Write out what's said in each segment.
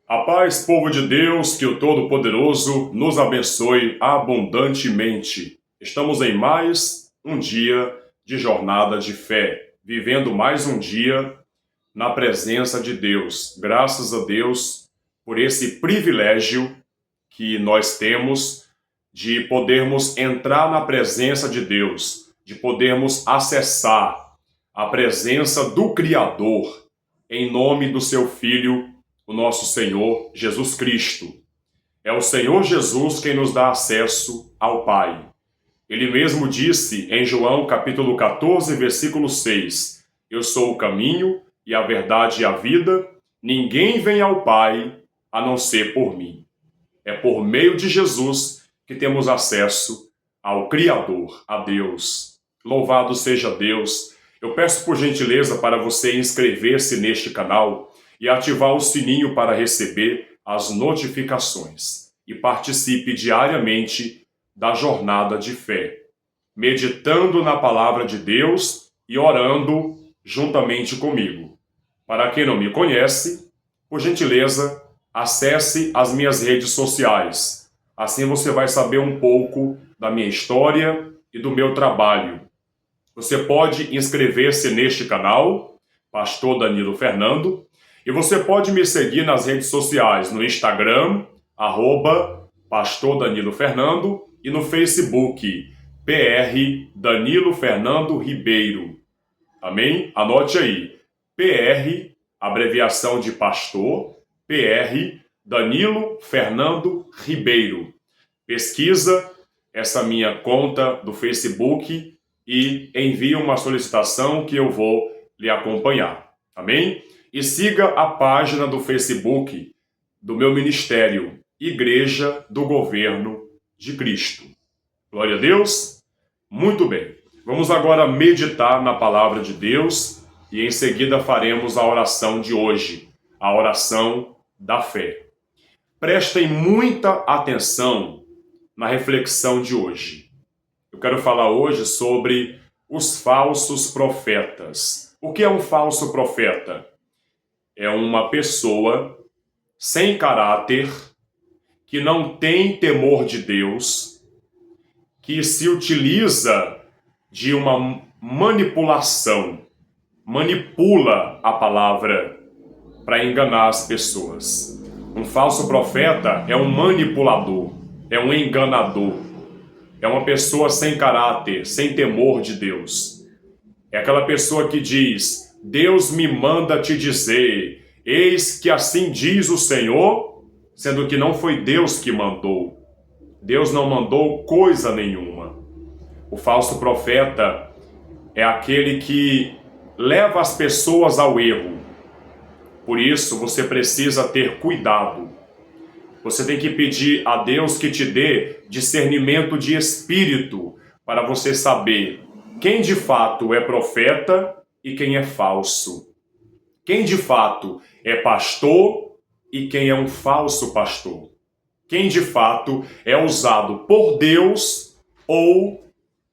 A paz, povo de Deus, que o Todo-Poderoso nos abençoe abundantemente. Estamos em mais um dia de jornada de fé, vivendo mais um dia na presença de Deus. Graças a Deus por esse privilégio que nós temos de podermos entrar na presença de Deus, de podermos acessar a presença do Criador em nome do seu Filho, o nosso Senhor Jesus Cristo. É o Senhor Jesus quem nos dá acesso ao Pai. Ele mesmo disse em João capítulo 14, versículo 6, Eu sou o caminho e a verdade e a vida, ninguém vem ao Pai a não ser por mim. É por meio de Jesus que temos acesso ao Criador, a Deus. Louvado seja Deus. Eu peço por gentileza para você inscrever-se neste canal e ativar o sininho para receber as notificações. E participe diariamente da jornada de fé, meditando na palavra de Deus e orando juntamente comigo. Para quem não me conhece, por gentileza, acesse as minhas redes sociais. Assim você vai saber um pouco da minha história e do meu trabalho. Você pode inscrever-se neste canal, Pastor Danilo Fernando, e você pode me seguir nas redes sociais, no Instagram, @Pastor Danilo Fernando, e no Facebook, PR Danilo Fernando Ribeiro. Amém? Anote aí, PR, abreviação de pastor, PR Danilo Fernando Ribeiro. Pesquisa essa minha conta do Facebook e envie uma solicitação que eu vou lhe acompanhar. Amém? E siga a página do Facebook do meu ministério, Igreja do Governo de Cristo. Glória a Deus. Muito bem. Vamos agora meditar na palavra de Deus e em seguida faremos a oração de hoje, a oração da fé. Prestem muita atenção na reflexão de hoje. Eu quero falar hoje sobre os falsos profetas. O que é um falso profeta? É uma pessoa sem caráter, que não tem temor de Deus, que se utiliza de uma manipulação, manipula a palavra para enganar as pessoas. Um falso profeta é um manipulador, é um enganador, é uma pessoa sem caráter, sem temor de Deus. É aquela pessoa que diz, Deus me manda te dizer, eis que assim diz o Senhor, sendo que não foi Deus que mandou. Deus não mandou coisa nenhuma. O falso profeta é aquele que leva as pessoas ao erro. Por isso, você precisa ter cuidado. Você tem que pedir a Deus que te dê discernimento de espírito para você saber quem de fato é profeta e quem é falso. Quem de fato é pastor e quem é um falso pastor. Quem de fato é usado por Deus ou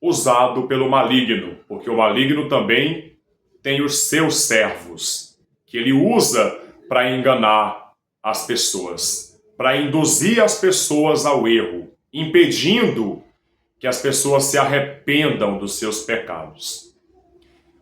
usado pelo maligno, porque o maligno também tem os seus servos, que ele usa para enganar as pessoas, para induzir as pessoas ao erro, impedindo que as pessoas se arrependam dos seus pecados.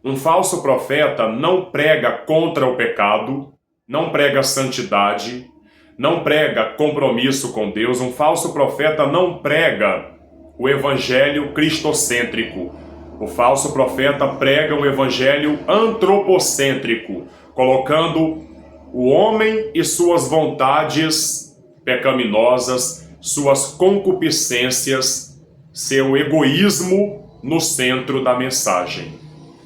Um falso profeta não prega contra o pecado, não prega santidade, não prega compromisso com Deus. Um falso profeta não prega o evangelho cristocêntrico. O falso profeta prega um evangelho antropocêntrico, colocando o homem e suas vontades pecaminosas, suas concupiscências, seu egoísmo no centro da mensagem.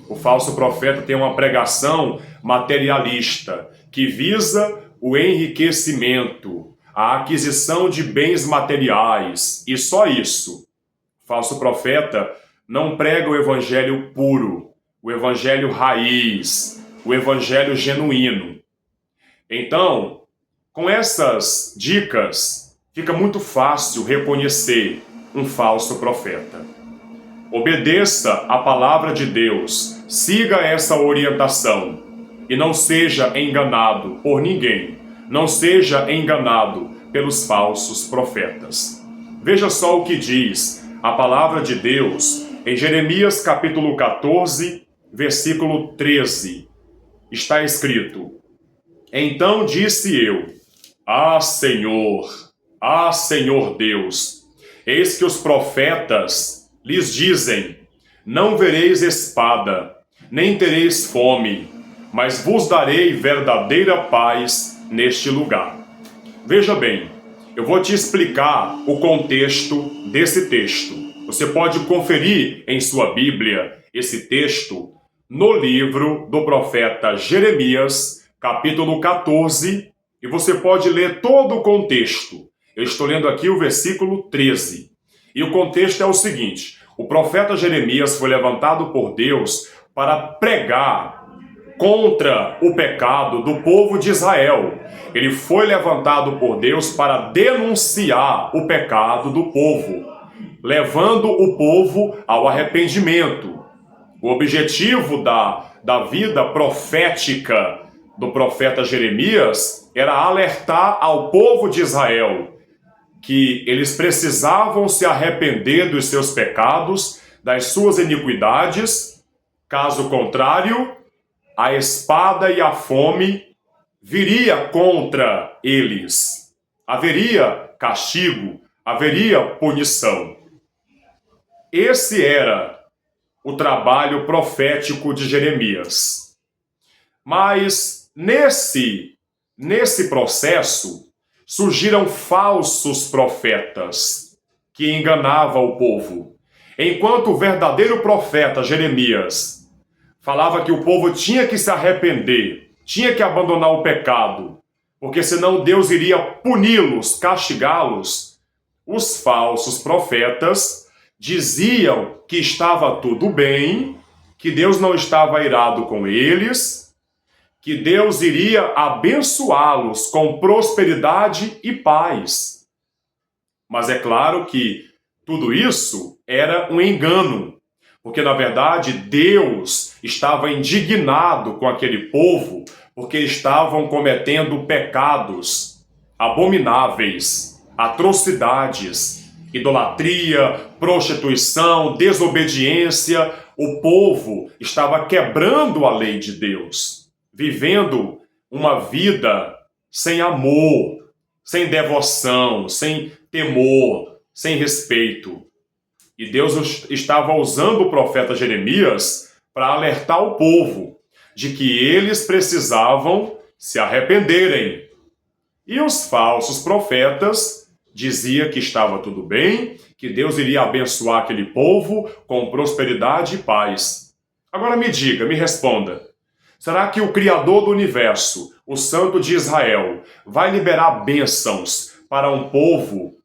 O falso profeta tem uma pregação materialista, que visa o enriquecimento, a aquisição de bens materiais, e só isso. O falso profeta não prega o evangelho puro, o evangelho raiz, o evangelho genuíno. Então, com essas dicas, fica muito fácil reconhecer um falso profeta. Obedeça a palavra de Deus, siga essa orientação e não seja enganado por ninguém, Não seja enganado pelos falsos profetas. Veja só o que diz a palavra de Deus em Jeremias capítulo 14, versículo 13. Está escrito: Então disse eu: Ah, Senhor Deus, eis que os profetas lhes dizem: Não vereis espada, nem tereis fome, mas vos darei verdadeira paz neste lugar. Veja bem, eu vou te explicar o contexto desse texto. Você pode conferir em sua Bíblia esse texto no livro do profeta Jeremias, capítulo 14, e você pode ler todo o contexto. Eu estou lendo aqui o versículo 13. E o contexto é o seguinte: o profeta Jeremias foi levantado por Deus para pregar contra o pecado do povo de Israel. Ele foi levantado por Deus para denunciar o pecado do povo, levando o povo ao arrependimento. O objetivo da vida profética do profeta Jeremias era alertar ao povo de Israel que eles precisavam se arrepender dos seus pecados, das suas iniquidades. Caso contrário, a espada e a fome viria contra eles. Haveria castigo, haveria punição. Esse era o trabalho profético de Jeremias. Mas nesse processo surgiram falsos profetas que enganavam o povo. Enquanto o verdadeiro profeta Jeremias falava que o povo tinha que se arrepender, tinha que abandonar o pecado, porque senão Deus iria puni-los, castigá-los, os falsos profetas diziam que estava tudo bem, que Deus não estava irado com eles, que Deus iria abençoá-los com prosperidade e paz. Mas é claro que tudo isso era um engano, porque na verdade Deus estava indignado com aquele povo, porque estavam cometendo pecados abomináveis, atrocidades, idolatria, prostituição, desobediência. O povo estava quebrando a lei de Deus, vivendo uma vida sem amor, sem devoção, sem temor, sem respeito. E Deus estava usando o profeta Jeremias para alertar o povo de que eles precisavam se arrependerem. E os falsos profetas diziam que estava tudo bem, que Deus iria abençoar aquele povo com prosperidade e paz. Agora me diga, me responda. Será que o Criador do Universo, o Santo de Israel, vai liberar bênçãos para um povo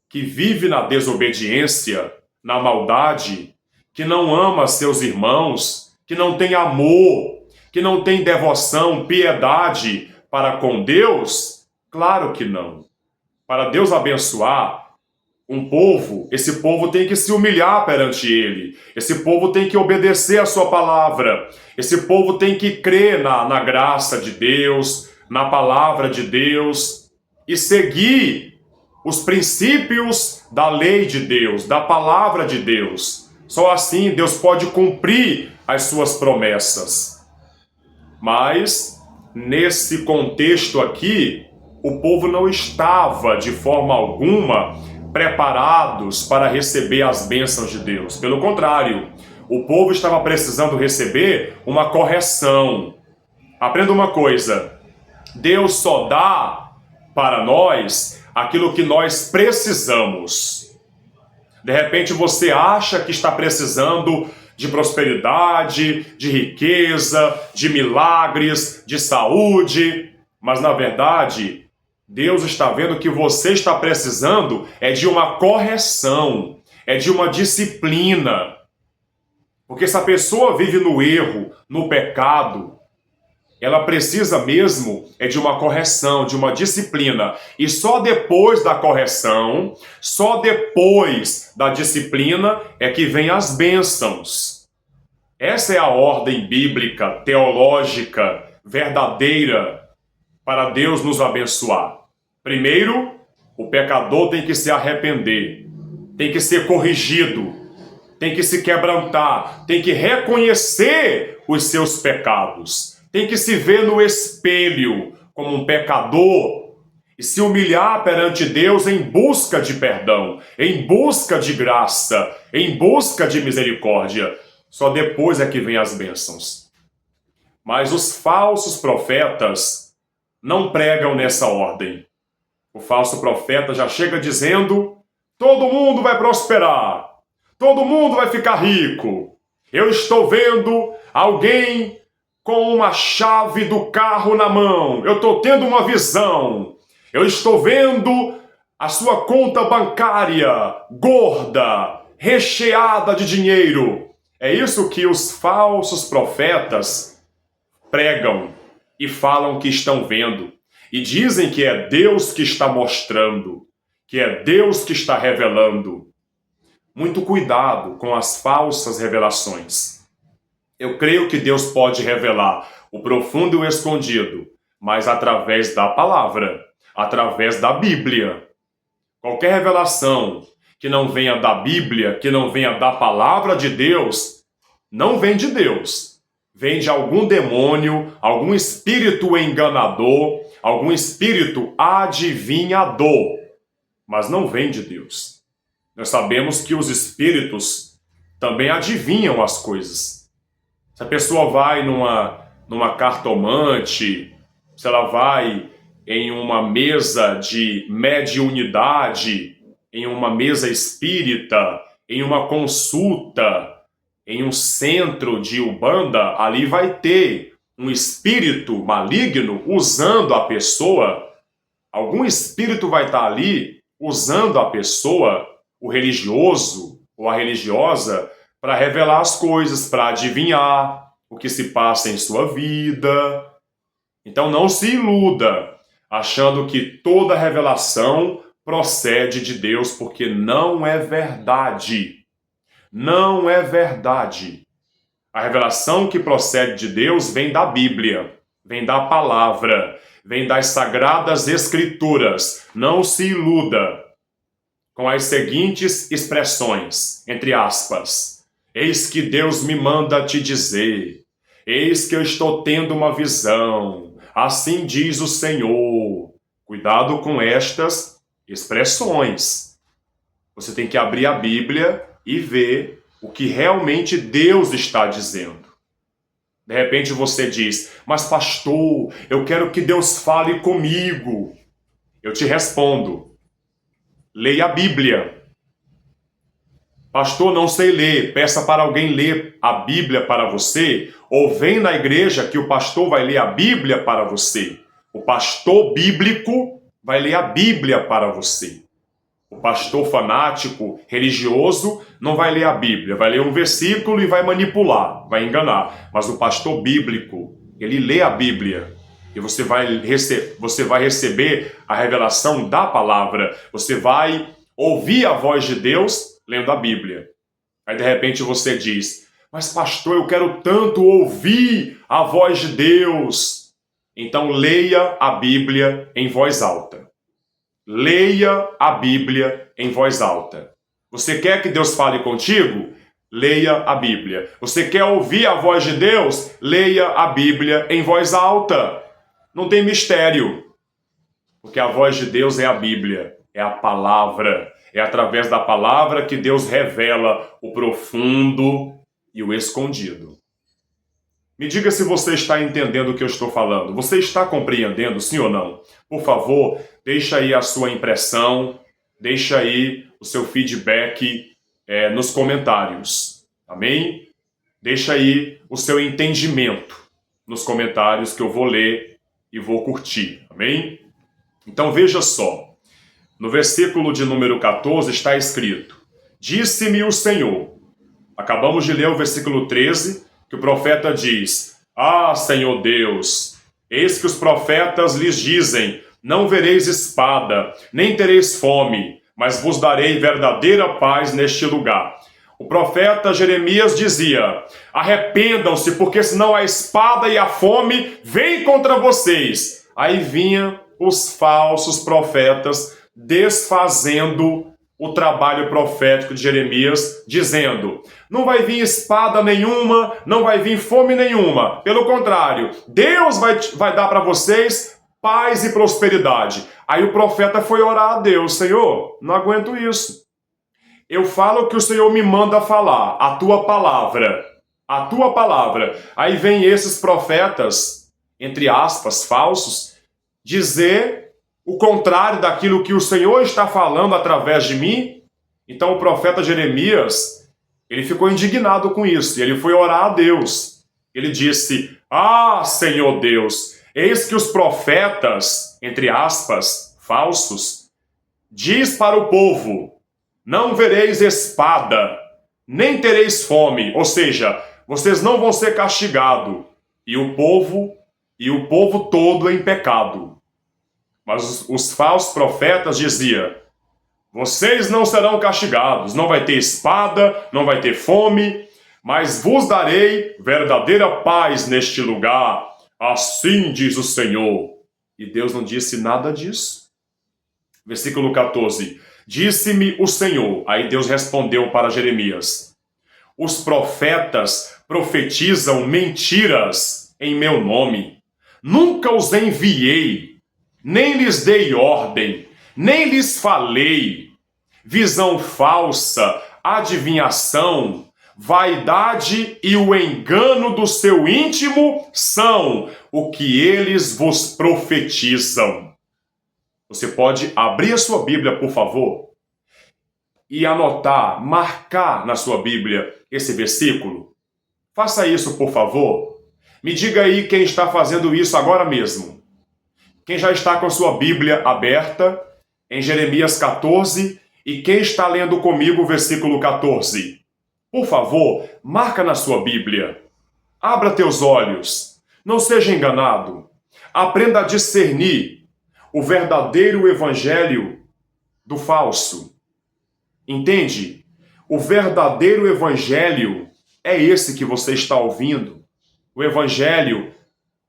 que vive na desobediência, na maldade, que não ama seus irmãos, que não tem amor, que não tem devoção, piedade para com Deus? Claro que não. Para Deus abençoar um povo, esse povo tem que se humilhar perante Ele. Esse povo tem que obedecer a sua palavra. Esse povo tem que crer na graça de Deus, na palavra de Deus e seguir os princípios da lei de Deus, da palavra de Deus. Só assim Deus pode cumprir as suas promessas. Mas, nesse contexto aqui, o povo não estava, de forma alguma, preparados para receber as bênçãos de Deus. Pelo contrário, o povo estava precisando receber uma correção. Aprenda uma coisa: Deus só dá para nós aquilo que nós precisamos. De repente você acha que está precisando de prosperidade, de riqueza, de milagres, de saúde, mas na verdade Deus está vendo que você está precisando é de uma correção, é de uma disciplina. Porque se a pessoa vive no erro, no pecado, ela precisa mesmo é de uma correção, de uma disciplina. E só depois da correção, só depois da disciplina é que vem as bênçãos. Essa é a ordem bíblica, teológica, verdadeira. para Deus nos abençoar? Primeiro, o pecador tem que se arrepender, tem que ser corrigido, tem que se quebrantar, tem que reconhecer os seus pecados, tem que se ver no espelho como um pecador e se humilhar perante Deus em busca de perdão, em busca de graça, em busca de misericórdia. Só depois é que vem as bênçãos. Mas os falsos profetas não pregam nessa ordem. O falso profeta já chega dizendo: todo mundo vai prosperar, todo mundo vai ficar rico. Eu estou vendo alguém com uma chave do carro na mão, eu estou tendo uma visão. Eu estou vendo a sua conta bancária gorda, recheada de dinheiro. É isso que os falsos profetas pregam e falam que estão vendo. E dizem que é Deus que está mostrando, que é Deus que está revelando. Muito cuidado com as falsas revelações. Eu creio que Deus pode revelar o profundo e o escondido, mas através da palavra, através da Bíblia. Qualquer revelação que não venha da Bíblia, que não venha da palavra de Deus, não vem de Deus. Vem de algum demônio, algum espírito enganador, algum espírito adivinhador, mas não vem de Deus. Nós sabemos que os espíritos também adivinham as coisas. Se a pessoa vai numa cartomante, se ela vai em uma mesa de mediunidade, em uma mesa espírita, em uma consulta, em um centro de Umbanda, ali vai ter um espírito maligno usando a pessoa. Algum espírito vai estar ali usando a pessoa, o religioso ou a religiosa, para revelar as coisas, para adivinhar o que se passa em sua vida. Então não se iluda achando que toda revelação procede de Deus, porque não é verdade. Não é verdade. A revelação que procede de Deus vem da Bíblia, vem da palavra, vem das sagradas escrituras. Não se iluda com as seguintes expressões, entre aspas. Eis que Deus me manda te dizer. Eis que eu estou tendo uma visão. Assim diz o Senhor. Cuidado com estas expressões. Você tem que abrir a Bíblia e ver o que realmente Deus está dizendo. De repente você diz: mas pastor, eu quero que Deus fale comigo. Eu te respondo: leia a Bíblia. Pastor, não sei ler. Peça para alguém ler a Bíblia para você, ou vem na igreja que o pastor vai ler a Bíblia para você. O pastor bíblico vai ler a Bíblia para você. O pastor fanático, religioso, não vai ler a Bíblia, vai ler um versículo e vai manipular, vai enganar. Mas o pastor bíblico, ele lê a Bíblia e você vai receber a revelação da palavra. Você vai ouvir a voz de Deus lendo a Bíblia. Aí de repente você diz: mas pastor, eu quero tanto ouvir a voz de Deus. Então leia a Bíblia em voz alta. Leia a Bíblia em voz alta. Você quer que Deus fale contigo? Leia a Bíblia. Você quer ouvir a voz de Deus? Leia a Bíblia em voz alta. Não tem mistério. Porque a voz de Deus é a Bíblia, é a palavra. É através da palavra que Deus revela o profundo e o escondido. Me diga se você está entendendo o que eu estou falando. Você está compreendendo, sim ou não? Por favor, deixa aí a sua impressão, deixa aí o seu feedback nos comentários, amém? Deixa aí o seu entendimento nos comentários que eu vou ler e vou curtir, amém? Então veja só, no versículo de número 14 está escrito: disse-me o Senhor. Acabamos de ler o versículo 13, que o profeta diz: ah, Senhor Deus, eis que os profetas lhes dizem: não vereis espada, nem tereis fome, mas vos darei verdadeira paz neste lugar. O profeta Jeremias dizia: arrependam-se, porque senão a espada e a fome vêm contra vocês. Aí vinha os falsos profetas desfazendo o trabalho profético de Jeremias, dizendo: não vai vir espada nenhuma, não vai vir fome nenhuma. Pelo contrário, Deus vai dar para vocês paz e prosperidade. Aí o profeta foi orar a Deus: Senhor, não aguento isso. Eu falo o que o Senhor me manda falar, a tua palavra. A tua palavra. Aí vem esses profetas, entre aspas, falsos, dizer o contrário daquilo que o Senhor está falando através de mim. Então o profeta Jeremias, ele ficou indignado com isso, e ele foi orar a Deus. Ele disse: ah, Senhor Deus, eis que os profetas, entre aspas, falsos, diz para o povo: não vereis espada, nem tereis fome, ou seja, vocês não vão ser castigados, e o povo todo em pecado. Mas os falsos profetas diziam: vocês não serão castigados, não vai ter espada, não vai ter fome, mas vos darei verdadeira paz neste lugar, assim diz o Senhor. E Deus não disse nada disso. Versículo 14. Disse-me o Senhor. Aí Deus respondeu para Jeremias: os profetas profetizam mentiras em meu nome. Nunca os enviei, nem lhes dei ordem, nem lhes falei. Visão falsa, adivinhação, vaidade e o engano do seu íntimo são o que eles vos profetizam. Você pode abrir a sua Bíblia, por favor, e anotar, marcar na sua Bíblia esse versículo? Faça isso, por favor. Me diga aí quem está fazendo isso agora mesmo. Quem já está com a sua Bíblia aberta em Jeremias 14 e quem está lendo comigo o versículo 14. Por favor, marca na sua Bíblia. Abra teus olhos. Não seja enganado. Aprenda a discernir o verdadeiro evangelho do falso. Entende? O verdadeiro evangelho é esse que você está ouvindo. O evangelho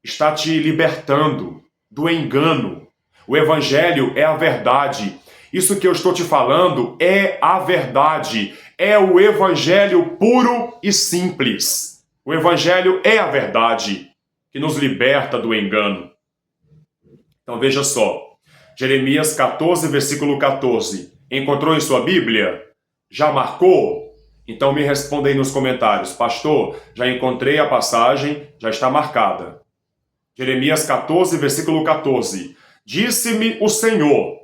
está te libertando do engano. O evangelho é a verdade. Isso que eu estou te falando é a verdade. É o evangelho puro e simples. O evangelho é a verdade que nos liberta do engano. Então veja só. Jeremias 14, versículo 14. Encontrou em sua Bíblia? Já marcou? Então me responda aí nos comentários: pastor, já encontrei a passagem, já está marcada. Jeremias 14, versículo 14. Disse-me o Senhor: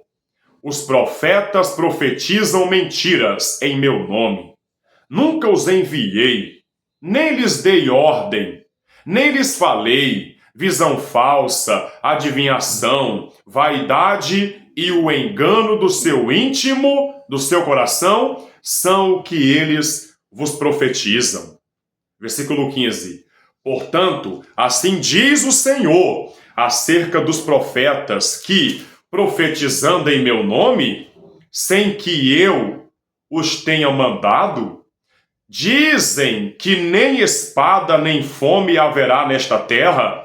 os profetas profetizam mentiras em meu nome. Nunca os enviei, nem lhes dei ordem, nem lhes falei. Visão falsa, adivinhação, vaidade e o engano do seu íntimo, do seu coração, são o que eles vos profetizam. Versículo 15. Portanto, assim diz o Senhor acerca dos profetas que, profetizando em meu nome, sem que eu os tenha mandado, dizem que nem espada nem fome haverá nesta terra.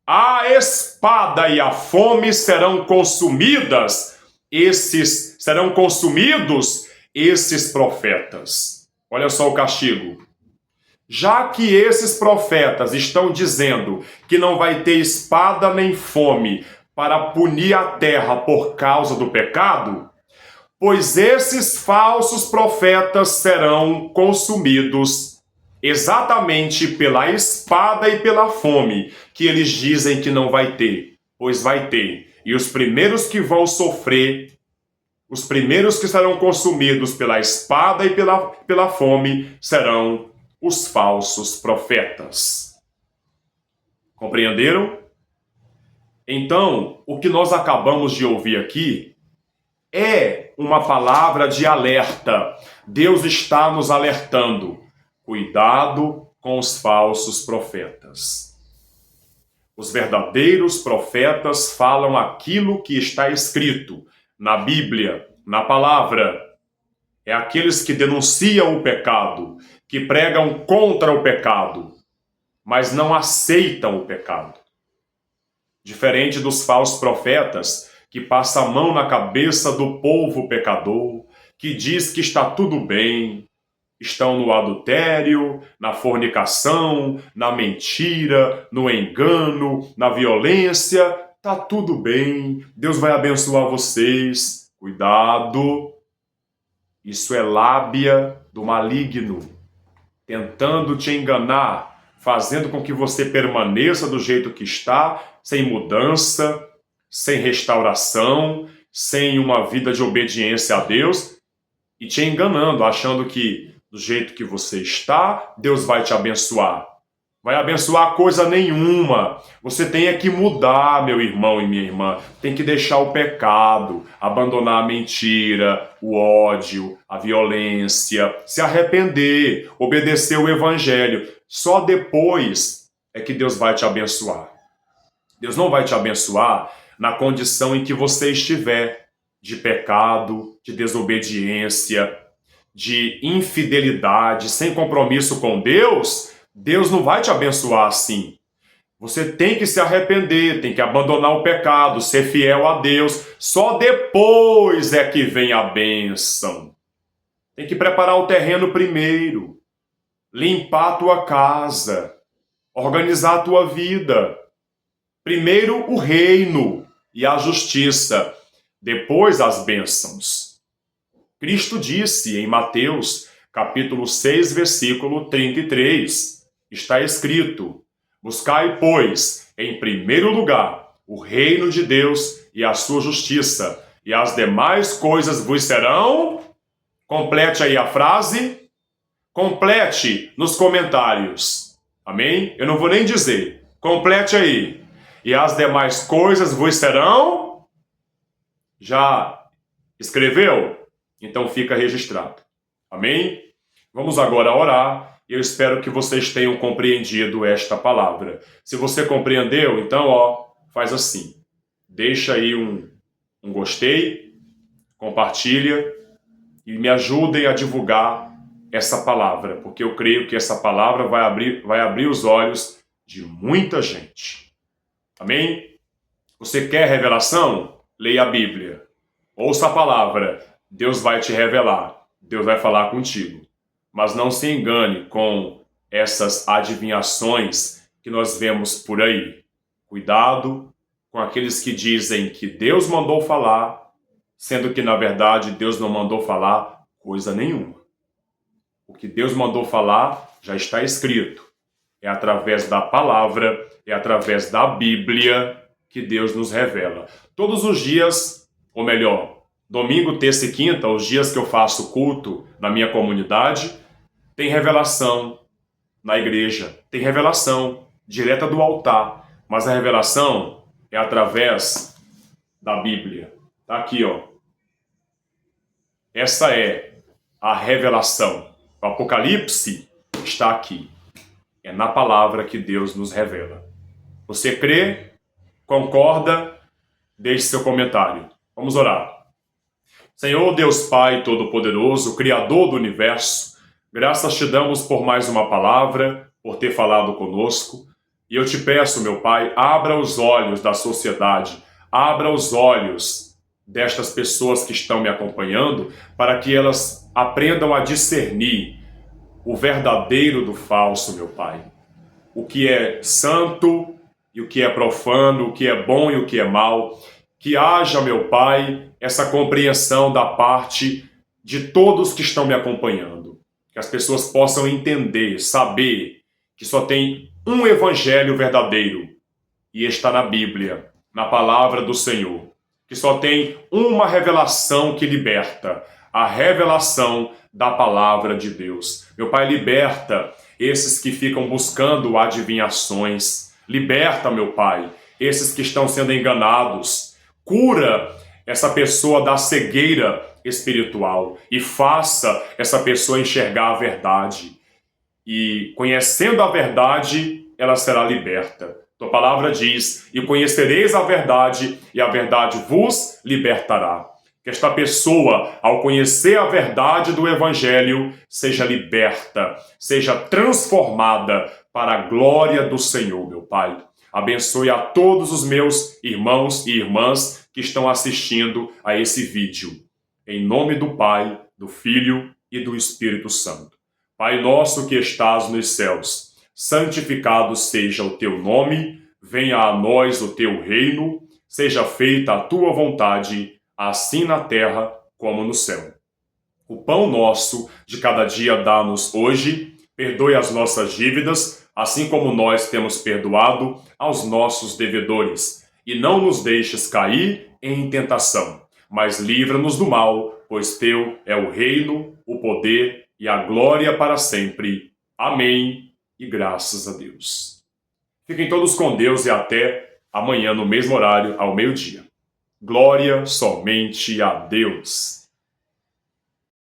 A espada e a fome serão consumidos esses profetas. Olha só o castigo. Já que esses profetas estão dizendo que não vai ter espada nem fome para punir a terra por causa do pecado, pois esses falsos profetas serão consumidos exatamente pela espada e pela fome que eles dizem que não vai ter, pois vai ter. E os primeiros que vão sofrer, os primeiros que serão consumidos pela espada e pela fome serão os falsos profetas. Compreenderam? Então, o que nós acabamos de ouvir aqui é uma palavra de alerta. Deus está nos alertando. Cuidado com os falsos profetas. Os verdadeiros profetas falam aquilo que está escrito na Bíblia, na palavra. É aqueles que denunciam o pecado, que pregam contra o pecado, mas não aceitam o pecado. Diferente dos falsos profetas, que passa a mão na cabeça do povo pecador, que diz que está tudo bem, estão no adultério, na fornicação, na mentira, no engano, na violência. Tá tudo bem, Deus vai abençoar vocês. Cuidado, isso é lábia do maligno, tentando te enganar, fazendo com que você permaneça do jeito que está, sem mudança, sem restauração, sem uma vida de obediência a Deus, e te enganando, achando que do jeito que você está, Deus vai te abençoar. Vai abençoar coisa nenhuma. Você tem que mudar, meu irmão e minha irmã. Tem que deixar o pecado, abandonar a mentira, o ódio, a violência, se arrepender, obedecer o evangelho. Só depois é que Deus vai te abençoar. Deus não vai te abençoar na condição em que você estiver, de pecado, de desobediência, de infidelidade, sem compromisso com Deus. Deus não vai te abençoar assim. Você tem que se arrepender, tem que abandonar o pecado, ser fiel a Deus. Só depois é que vem a bênção. Tem que preparar o terreno primeiro, limpar a tua casa, organizar a tua vida. Primeiro o reino e a justiça, depois as bênçãos. Cristo disse em Mateus, capítulo 6, versículo 33, está escrito: buscai, pois, em primeiro lugar o reino de Deus e a sua justiça, e as demais coisas vos serão... Complete aí a frase. Complete nos comentários. Amém? Eu não vou nem dizer. Complete aí. E as demais coisas vos serão... Já escreveu? Então fica registrado. Amém? Vamos agora orar. Eu espero que vocês tenham compreendido esta palavra. Se você compreendeu, então, faz assim. Deixa aí um gostei, compartilha e me ajudem a divulgar essa palavra, porque eu creio que essa palavra vai abrir os olhos de muita gente. Amém? Você quer revelação? Leia a Bíblia. Ouça a palavra. Deus vai te revelar. Deus vai falar contigo. Mas não se engane com essas adivinhações que nós vemos por aí. Cuidado com aqueles que dizem que Deus mandou falar, sendo que, na verdade, Deus não mandou falar coisa nenhuma. O que Deus mandou falar já está escrito. É através da palavra, é através da Bíblia que Deus nos revela. Todos os dias, ou melhor, domingo, terça e quinta, os dias que eu faço culto na minha comunidade, tem revelação na igreja, tem revelação direta do altar, mas a revelação é através da Bíblia. Tá aqui, Essa é a revelação. O Apocalipse está aqui. É na palavra que Deus nos revela. Você crê? Concorda? Deixe seu comentário. Vamos orar. Senhor Deus Pai Todo-Poderoso, Criador do Universo, graças te damos por mais uma palavra, por ter falado conosco. E eu te peço, meu Pai, abra os olhos da sociedade, abra os olhos destas pessoas que estão me acompanhando, para que elas aprendam a discernir o verdadeiro do falso, meu Pai. O que é santo e o que é profano, o que é bom e o que é mal. Que haja, meu Pai, essa compreensão da parte de todos que estão me acompanhando. Que as pessoas possam entender, saber que só tem um evangelho verdadeiro e está na Bíblia, na palavra do Senhor. Que só tem uma revelação que liberta, a revelação da palavra de Deus. Meu Pai, liberta esses que ficam buscando adivinhações. Liberta, meu Pai, esses que estão sendo enganados. Cura essa pessoa da cegueira espiritual e faça essa pessoa enxergar a verdade. E conhecendo a verdade, ela será liberta. Tua palavra diz: e conhecereis a verdade, e a verdade vos libertará. Que esta pessoa, ao conhecer a verdade do Evangelho, seja liberta, seja transformada para a glória do Senhor, meu Pai. Abençoe a todos os meus irmãos e irmãs que estão assistindo a esse vídeo. Em nome do Pai, do Filho e do Espírito Santo. Pai nosso que estás nos céus, santificado seja o teu nome, venha a nós o teu reino, seja feita a tua vontade, assim na terra como no céu. O pão nosso de cada dia dá-nos hoje, perdoe as nossas dívidas, assim como nós temos perdoado aos nossos devedores. E não nos deixes cair em tentação, mas livra-nos do mal, pois teu é o reino, o poder e a glória para sempre. Amém. E graças a Deus. Fiquem todos com Deus e até amanhã no mesmo horário, ao meio-dia. Glória somente a Deus.